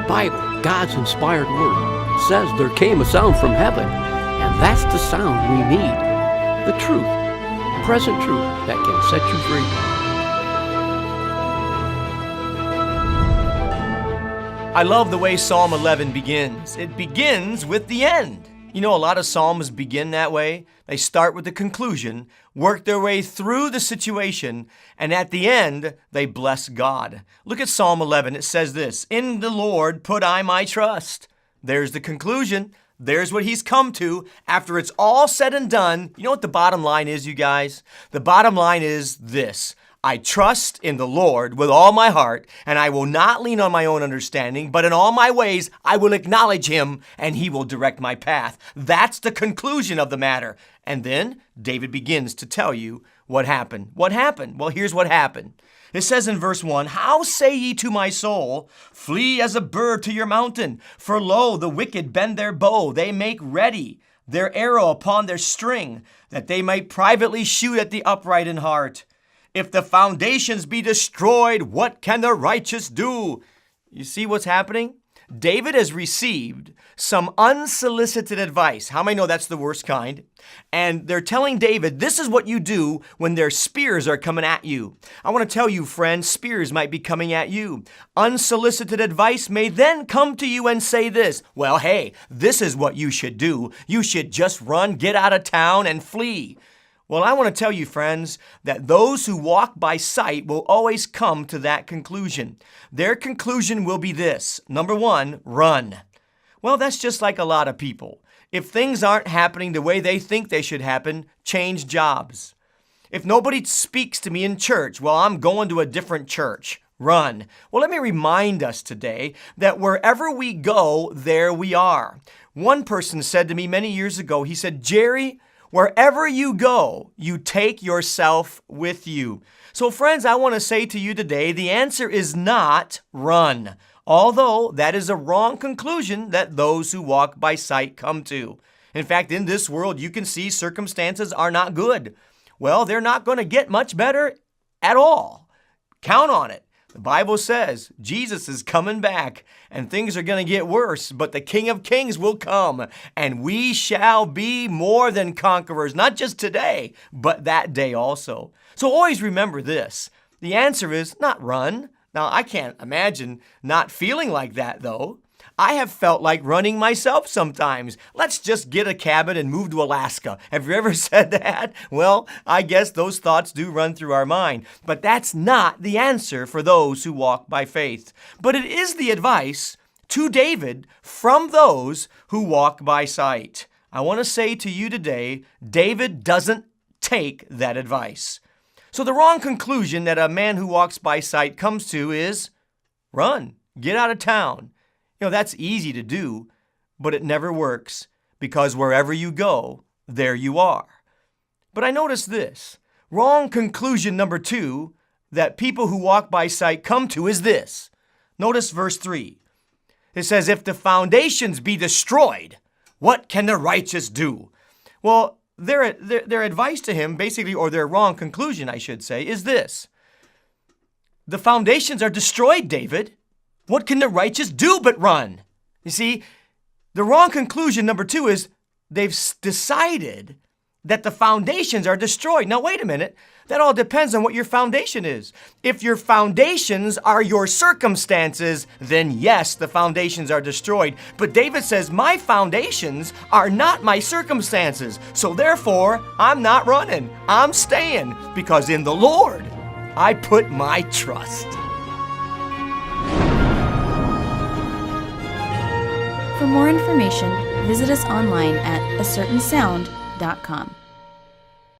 Bible, God's inspired word, says there came a sound from heaven, and that's the sound we need. The truth, present truth that can set you free. I love the way Psalm 11 begins. It begins with the end. You know, a lot of Psalms begin that way. They start with the conclusion, work their way through the situation, and at the end, they bless God. Look at Psalm 11. It says this, "In the Lord put I my trust." There's the conclusion. There's what he's come to after it's all said and done. You know what the bottom line is, you guys? The bottom line is this. I trust in the Lord with all my heart, and I will not lean on my own understanding, but in all my ways I will acknowledge him, and he will direct my path. That's the conclusion of the matter. And then David begins to tell you what happened. What happened? Well, here's what happened. It says in verse 1, "How say ye to my soul, flee as a bird to your mountain? For lo, the wicked bend their bow, they make ready their arrow upon their string, that they might privately shoot at the upright in heart. If the foundations be destroyed, what can the righteous do?" You see what's happening? David has received some unsolicited advice. How many know that's the worst kind? And they're telling David, this is what you do when their spears are coming at you. I want to tell you, friend, spears might be coming at you. Unsolicited advice may then come to you and say this, well, hey, this is what you should do. You should just run, get out of town, and flee. Well, I want to tell you, friends, that those who walk by sight will always come to that conclusion. Their conclusion will be this. Number one, run. Well, that's just like a lot of people. If things aren't happening the way they think they should happen, change jobs. If nobody speaks to me in church, well, I'm going to a different church. Run. Well, let me remind us today that wherever we go, there we are. One person said to me many years ago, he said, "Jerry, wherever you go, you take yourself with you." So friends, I want to say to you today, the answer is not run, although that is a wrong conclusion that those who walk by sight come to. In fact, in this world, you can see circumstances are not good. Well, they're not going to get much better at all. Count on it. The Bible says Jesus is coming back and things are going to get worse, but the King of Kings will come and we shall be more than conquerors, not just today, but that day also. So always remember this. The answer is not run. Now, I can't imagine not feeling like that, though. I have felt like running myself sometimes. Let's just get a cabin and move to Alaska. Have you ever said that? Well, I guess those thoughts do run through our mind. But that's not the answer for those who walk by faith. But it is the advice to David from those who walk by sight. I want to say to you today, David doesn't take that advice. So the wrong conclusion that a man who walks by sight comes to is run, get out of town. You know, that's easy to do, but it never works because wherever you go, there you are. But I notice this. Wrong conclusion number 2 that people who walk by sight come to is this. Notice verse 3. It says, "If the foundations be destroyed, what can the righteous do?" Well, their advice to him, basically, or their wrong conclusion, I should say, is this. The foundations are destroyed, David. What can the righteous do but run? You see, the wrong conclusion, number 2, is they've decided that the foundations are destroyed. Now, wait a minute. That all depends on what your foundation is. If your foundations are your circumstances, then yes, the foundations are destroyed. But David says, my foundations are not my circumstances. So therefore, I'm not running. I'm staying because in the Lord, I put my trust. For more information, visit us online at acertainsound.com.